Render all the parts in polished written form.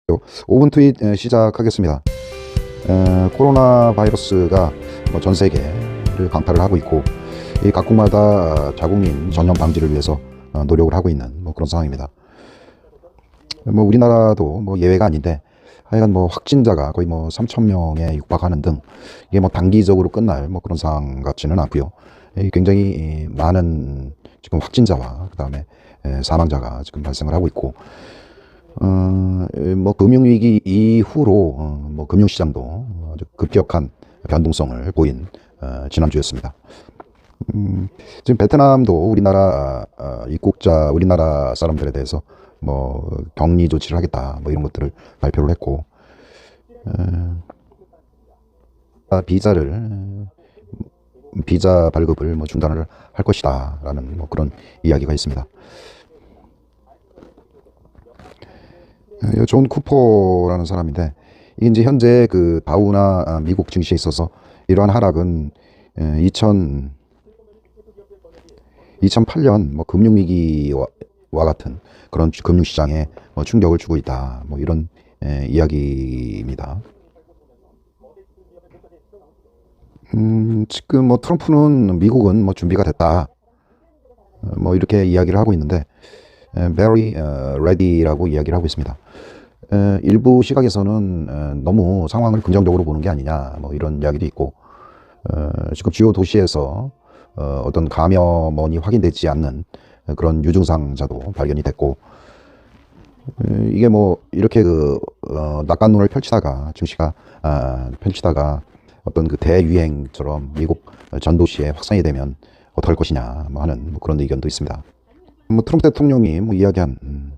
5분 트윗 시작하겠습니다. 코로나 바이러스가 전 세계를 강타를 하고 있고, 이 각국마다 자국민 전염 방지를 위해서 노력을 하고 있는 그런 상황입니다. 우리나라도 예외가 아닌데, 하여간 확진자가 거의 3,000명에 육박하는 등 이게 단기적으로 끝날 그런 상황 같지는 않고요. 굉장히 많은 지금 확진자와 그다음에 사망자가 지금 발생을 하고 있고, 금융위기 이후로 금융시장도 아주 급격한 변동성을 보인 지난주였습니다. 지금 베트남도 우리나라 입국자 우리나라 사람들에 대해서 격리 조치를 하겠다 이런 것들을 발표를 했고, 비자 발급을 중단을 할 것이다라는 그런 이야기가 있습니다. 존 쿠퍼라는 사람인데, 이게 이제 현재 그 다우나 미국 증시에 있어서 이러한 하락은 2008년 금융위기와 같은 그런 금융시장에 충격을 주고 있다, 이런 이야기입니다. 지금 트럼프는 미국은 준비가 됐다, 이렇게 이야기를 하고 있는데, very ready라고 이야기를 하고 있습니다. 일부 시각에서는 너무 상황을 긍정적으로 보는 게 아니냐, 이런 이야기도 있고, 지금 주요 도시에서 어떤 감염원이 확인되지 않는 그런 유증상자도 발견이 됐고, 이게 이렇게 낙관론을 펼치다가 증시가 펼치다가 어떤 대유행처럼 미국 전 도시에 확산이 되면 어떡할 것이냐 하는 그런 의견도 있습니다. 트럼프 대통령이 이야기한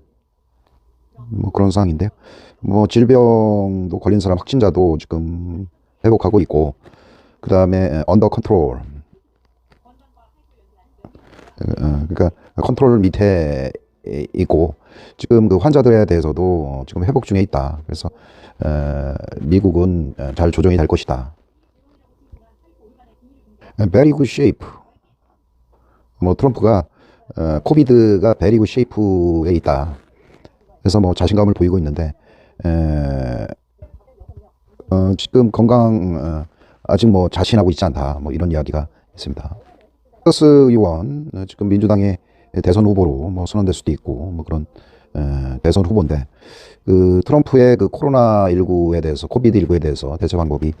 그런 상황인데요. 질병도 걸린 사람 확진자도 지금 회복하고 있고, 그 다음에 언더 컨트롤, 그러니까 컨트롤 밑에 있고, 지금 그 환자들에 대해서도 지금 회복 중에 있다. 그래서 미국은 잘 조정이 될 것이다. Very good shape. 트럼프가 코비드가 베리 굿 쉐이프에 있다. 그래서 자신감을 보이고 있는데, 지금 건강 아직 자신하고 있지 않다, 이런 이야기가 있습니다. 텍사스 의원 지금 민주당의 대선 후보로 선언될 수도 있고 그런 대선 후보인데, 그 트럼프의 그 코로나19에 대해서 코비드19에 대해서 대처 방법이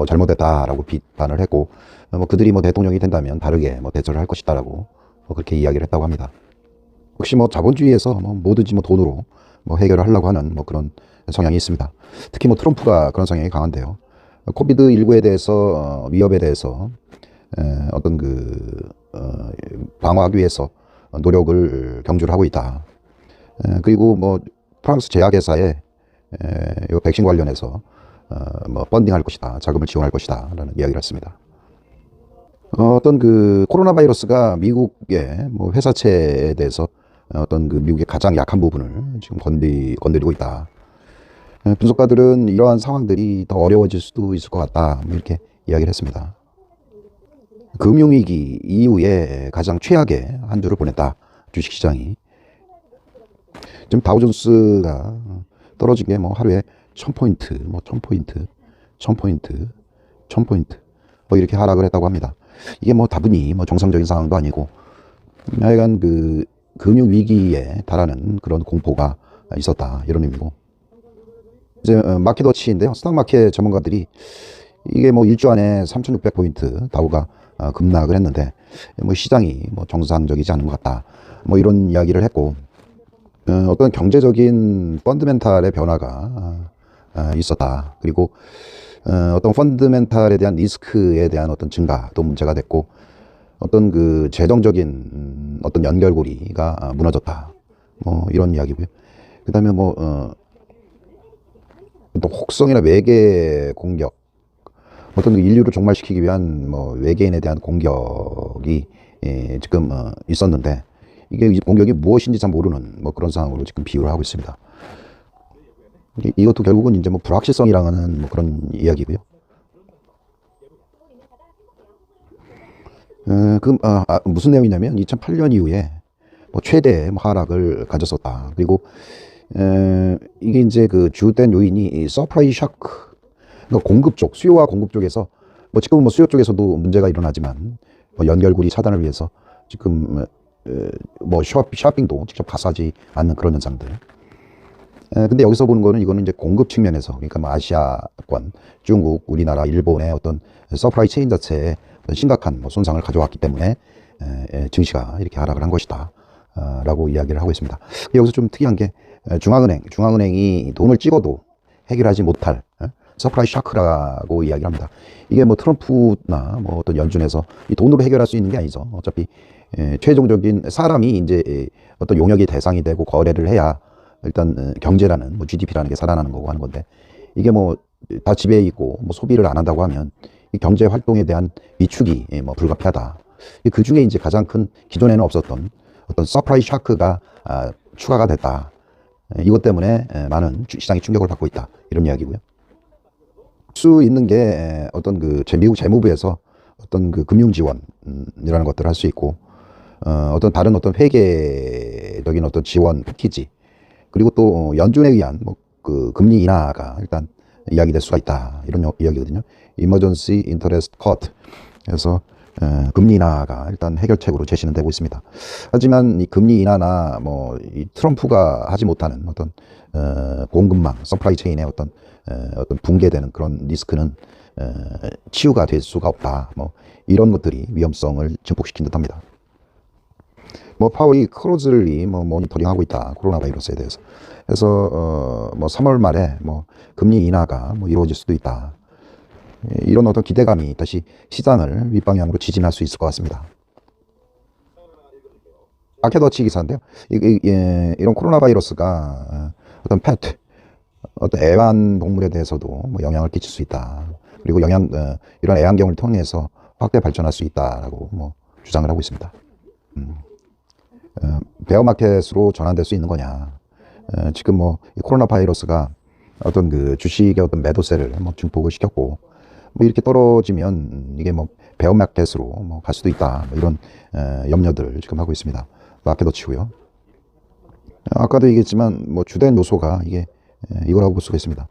잘못됐다라고 비판을 했고, 그들이 대통령이 된다면 다르게 대처를 할 것이다라고 그렇게 이야기를 했다고 합니다. 역시 자본주의에서 뭐든지 돈으로 해결을 하려고 하는 그런 성향이 있습니다. 특히 트럼프가 그런 성향이 강한데요. 코비드19에 대해서 위협에 대해서 어떤 방어하기 위해서 노력을 경주를 하고 있다. 그리고 프랑스 제약회사에 이 백신 관련해서 펀딩할 것이다, 자금을 지원할 것이다 라는 이야기를 했습니다. 어떤 코로나 바이러스가 미국의 회사체에 대해서 어떤 미국의 가장 약한 부분을 지금 건드리고 있다. 분석가들은 이러한 상황들이 더 어려워질 수도 있을 것 같다, 이렇게 이야기를 했습니다. 금융위기 이후에 가장 최악의 한 주를 보냈다, 주식시장이. 지금 다우존스가 떨어진 게 하루에 1000포인트, 1000포인트 이렇게 하락을 했다고 합니다. 이게 다분히 정상적인 상황도 아니고, 하여간 금융위기에 달하는 그런 공포가 있었다, 이런 의미고. 이제 마켓워치인데요. 스탁마켓 전문가들이 이게 일주 안에 3600포인트 다우가 급락을 했는데, 시장이 정상적이지 않은 것 같다, 이런 이야기를 했고, 어떤 경제적인 펀드멘탈의 변화가 있었다. 그리고 어떤 펀드멘탈에 대한 리스크에 대한 어떤 증가도 문제가 됐고, 어떤 재정적인 어떤 연결고리가 무너졌다, 이런 이야기고요. 그 다음에 또 혹성이나 외계 공격, 어떤 인류를 종말시키기 위한 외계인에 대한 공격이 지금 있었는데, 이게 공격이 무엇인지 잘 모르는 그런 상황으로 지금 비유를 하고 있습니다. 이것도 결국은 이제 불확실성이라는 그런 이야기고요. 무슨 내용이냐면 2008년 이후에 최대 하락을 가졌었다. 그리고 이게 이제 그 주된 요인이 이 서프라이즈 샤크, 그러니까 공급 쪽, 수요와 공급 쪽에서 뭐 지금 뭐 수요 쪽에서도 문제가 일어나지만 뭐 연결고리 차단을 위해서 지금 뭐 쇼핑도 직접 가서 하지 않는 그런 현상들. 근데 여기서 보는 거는 이거는 이제 공급 측면에서, 그러니까 뭐 아시아권, 중국, 우리나라, 일본의 어떤 서프라이 체인 자체에 심각한 뭐 손상을 가져왔기 때문에 증시가 이렇게 하락을 한 것이다 라고 이야기를 하고 있습니다. 여기서 좀 특이한 게 중앙은행이 돈을 찍어도 해결하지 못할 서프라이 샤크라고 이야기를 합니다. 이게 뭐 트럼프나 뭐 어떤 연준에서 이 돈으로 해결할 수 있는 게 아니죠. 어차피 최종적인 사람이 이제 어떤 용역의 대상이 되고 거래를 해야 일단 경제라는 뭐 GDP라는 게 살아나는 거고 하는 건데, 이게 뭐 다 집에 있고 뭐 소비를 안 한다고 하면 이 경제 활동에 대한 위축이 뭐 불가피하다. 그 중에 이제 가장 큰, 기존에는 없었던 어떤 서프라이 샤크가 추가가 됐다. 이것 때문에 많은 시장이 충격을 받고 있다. 이런 이야기고요. 수 있는 게 어떤 그 미국 재무부에서 어떤 그 금융 지원이라는 것들을 할 수 있고, 어떤 다른 어떤 회계적인 어떤 지원 패키지, 그리고 또 연준에 의한 뭐 그 금리 인하가 일단 이야기될 수가 있다. 이런 이야기거든요. Emergency Interest Cut. 그래서 금리 인하가 일단 해결책으로 제시는 되고 있습니다. 하지만 이 금리 인하나 뭐 이 트럼프가 하지 못하는 어떤 공급망, 서플라이 체인의 어떤 붕괴되는 그런 리스크는 치유가 될 수가 없다. 뭐 이런 것들이 위험성을 증폭시킨 듯합니다. 뭐 파월이 클로즈리 뭐 모니터링하고 있다. 코로나 바이러스에 대해서. 그래서 뭐 3월 말에 뭐 금리 인하가 뭐 이루어질 수도 있다. 이런 어떤 기대감이 다시 시장을 윗방향으로 지진할 수 있을 것 같습니다. 아케더치 기사인데요. 이런 코로나 바이러스가 어떤 어떤 애완동물에 대해서도 뭐 영향을 끼칠 수 있다. 그리고 이런 애완경을 통해서 확대 발전할 수 있다라고 뭐 주장을 하고 있습니다. 베어마켓으로 전환될 수 있는 거냐. 지금 뭐 이 코로나 바이러스가 어떤 그 주식의 어떤 매도세를 뭐 증폭을 시켰고, 뭐 이렇게 떨어지면 이게 뭐 베어마켓으로 뭐 갈 수도 있다. 뭐 이런 염려들을 지금 하고 있습니다. 마켓워치고요. 아까도 얘기했지만 뭐 주된 요소가 이게 이거라고 볼 수가 있습니다.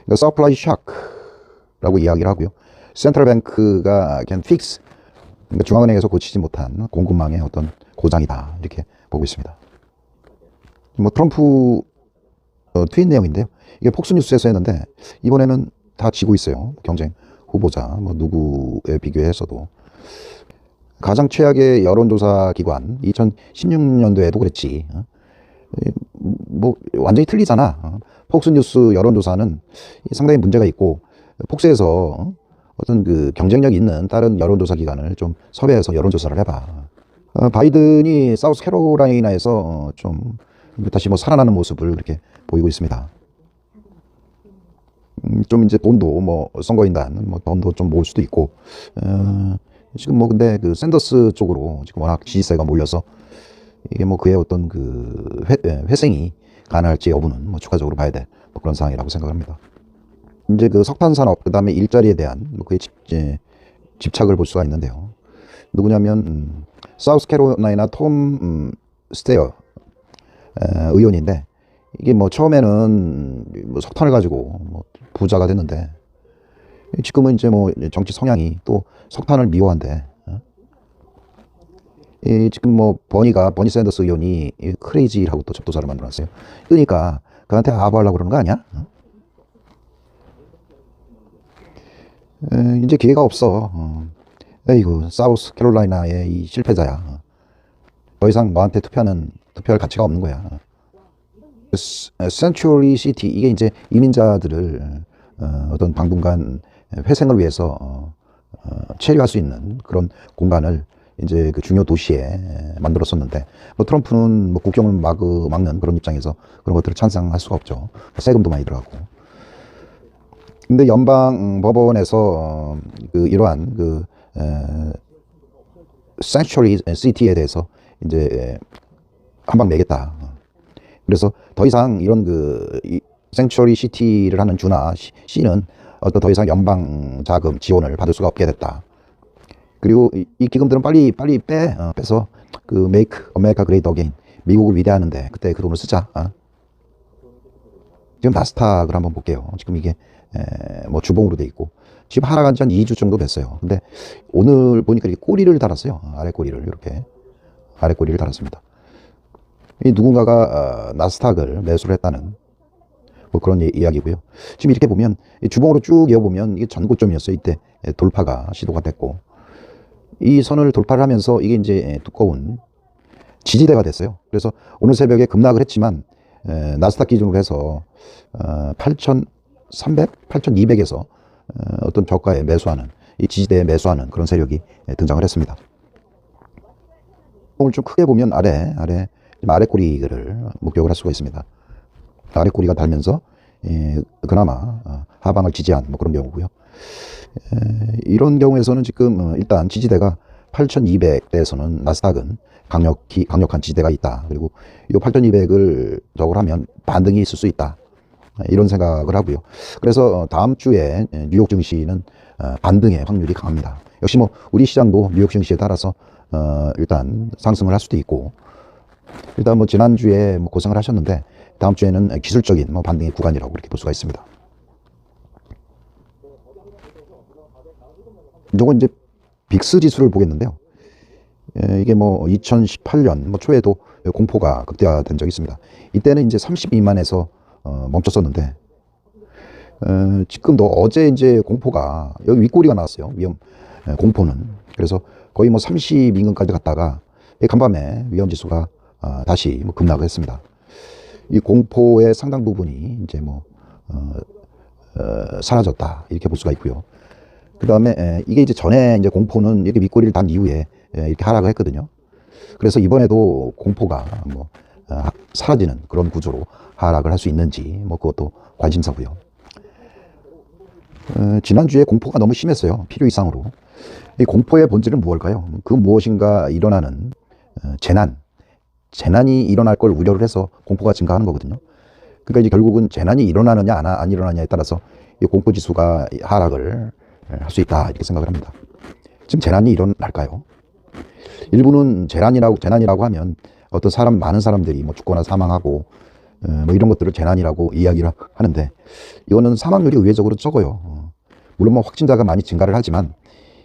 그러니까 서플라이 샤크라고 이야기를 하고요. 센트럴 뱅크가 그냥 픽스, 그러니까 중앙은행에서 고치지 못한 공급망의 어떤 고장이다. 이렇게 보고 있습니다. 뭐 트럼프 트윗 내용인데요. 이게 폭스뉴스에서 했는데 이번에는 다 지고 있어요. 경쟁 후보자 뭐 누구에 비교해서도. 가장 최악의 여론조사 기관 2016년도에도 그랬지. 뭐 완전히 틀리잖아. 폭스뉴스 여론조사는 상당히 문제가 있고, 폭스에서 어떤 그 경쟁력 있는 다른 여론조사 기관을 좀 섭외해서 여론조사를 해봐. 바이든이 사우스캐롤라이나에서 좀 다시 뭐 살아나는 모습을 그렇게 보이고 있습니다. 좀 이제 돈도 뭐 선거인단 뭐 돈도 좀 모을 수도 있고, 지금 뭐 근데 그 샌더스 쪽으로 지금 워낙 지지세가 몰려서 이게 뭐 그의 어떤 그 회생이 가능할지 여부는 뭐 추가적으로 봐야 될 뭐 그런 상황이라고 생각합니다. 이제 그 석탄 산업, 그 다음에 일자리에 대한 뭐 그의 집착을 볼 수가 있는데요. 누구냐면 사우스캐롤라이나 톰 스테어 의원인데, 이게 뭐 처음에는 뭐 석탄을 가지고 뭐 부자가 됐는데 지금은 이제 뭐 정치 성향이 또 석탄을 미워한대. 지금 뭐 버니 샌더스 의원이 크레이지라고 또 접도사를 만들어놨어요. 그러니까 그한테 아부하려고 그러는 거 아니야? 이제 기회가 없어. 에이구, 사우스캐롤라이나의 이 실패자야. 더 이상 너한테 투표할 가치가 없는 거야. 센츄리 시티, 이게 이제 이민자들을 어떤 당분간 회생을 위해서 체류할 수 있는 그런 공간을 이제 그 중요 도시에 만들었었는데, 뭐 트럼프는 뭐 국경을 막는 그런 입장에서 그런 것들을 찬성할 수가 없죠. 세금도 많이 들어가고. 근데 연방 법원에서 그 이러한 그 센츄리 시티에 대해서 이제 한방 내겠다. 그래서 더 이상 이런 그 센츄리 시티를 하는 주나 시는 어떤 더 이상 연방 자금 지원을 받을 수가 없게 됐다. 그리고 이 기금들은 빨리 빼서 그 Make America Great Again, 미국을 위대하는데 그때 그 돈을 쓰자. 지금 나스닥을 한번 볼게요. 지금 이게 뭐 주봉으로 돼 있고 지금 하락한 지 한 2주 정도 됐어요. 근데 오늘 보니까 이렇게 꼬리를 달았어요. 아래 꼬리를 이렇게 아래 꼬리를 달았습니다. 이 누군가가 나스닥을 매수를 했다는 뭐 그런 이야기고요. 지금 이렇게 보면 주봉으로 쭉 이어보면 이게 전고점이었어요. 이때 돌파가 시도가 됐고 이 선을 돌파를 하면서 이게 이제 두꺼운 지지대가 됐어요. 그래서 오늘 새벽에 급락을 했지만 나스닥 기준으로 해서 8,300, 8,200에서 어떤 저가에 매수하는 이 지지대에 매수하는 그런 세력이 등장을 했습니다. 오늘 좀 크게 보면 아래 꼬리를 목격을 할 수가 있습니다. 아래 꼬리가 달면서 그나마 하방을 지지한 뭐 그런 경우고요. 이런 경우에서는 지금 일단 지지대가 8,200대에서는 나스닥은 강력한 지지대가 있다. 그리고 이 8,200을 저걸 하면 반등이 있을 수 있다. 이런 생각을 하고요. 그래서 다음 주에 뉴욕 증시는 반등의 확률이 강합니다. 역시 뭐 우리 시장도 뉴욕 증시에 따라서 일단 상승을 할 수도 있고 일단 뭐 지난주에 뭐 고생을 하셨는데 다음 주에는 기술적인 뭐 반등의 구간이라고 그렇게 볼 수가 있습니다. 이건 이제 빅스 지수를 보겠는데요. 이게 뭐 2018년 뭐 초에도 공포가 극대화된 적이 있습니다. 이때는 이제 30 미만에서 멈췄었는데 지금도 어제 이제 공포가 여기 윗꼬리가 나왔어요. 공포는. 그래서 거의 뭐 30 인근까지 갔다가 간밤에 위험지수가 다시 뭐 급락을 했습니다. 이 공포의 상당 부분이 이제 뭐 사라졌다 이렇게 볼 수가 있고요. 그 다음에 이게 이제 전에 이제 공포는 이렇게 윗꼬리를 단 이후에 이렇게 하락을 했거든요. 그래서 이번에도 공포가 뭐 사라지는 그런 구조로 하락을 할 수 있는지 뭐 그것도 관심사고요. 지난주에 공포가 너무 심했어요. 필요 이상으로. 이 공포의 본질은 무엇일까요? 그 무엇인가 일어나는 재난이 일어날 걸 우려를 해서 공포가 증가하는 거거든요. 그러니까 이제 결국은 재난이 일어나느냐 안 일어나느냐에 따라서 이 공포 지수가 하락을 할 수 있다 이렇게 생각을 합니다. 지금 재난이 일어날까요? 일부는 재난이라고 하면 어떤 많은 사람들이 뭐 죽거나 사망하고 뭐 이런 것들을 재난이라고 이야기를 하는데 이거는 사망률이 의외적으로 적어요. 물론 뭐 확진자가 많이 증가를 하지만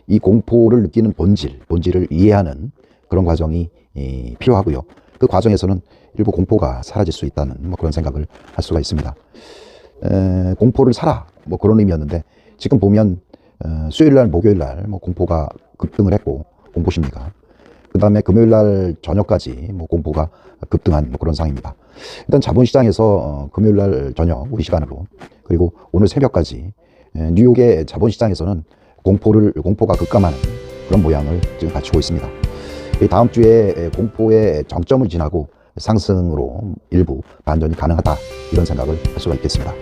이 공포를 느끼는 본질을 이해하는 그런 과정이 필요하고요. 그 과정에서는 일부 공포가 사라질 수 있다는 뭐 그런 생각을 할 수가 있습니다. 공포를 사라 뭐 그런 의미였는데 지금 보면 수요일날 목요일날 뭐 공포가 급등을 했고 공포 심리가 그 다음에 금요일날 저녁까지 뭐 공포가 급등한 뭐 그런 상황입니다. 일단 자본시장에서 금요일날 저녁 우리 시간으로 그리고 오늘 새벽까지 뉴욕의 자본시장에서는 공포가 급감하는 그런 모양을 지금 갖추고 있습니다. 다음 주에 공포의 정점을 지나고 상승으로 일부 반전이 가능하다 이런 생각을 할 수가 있겠습니다.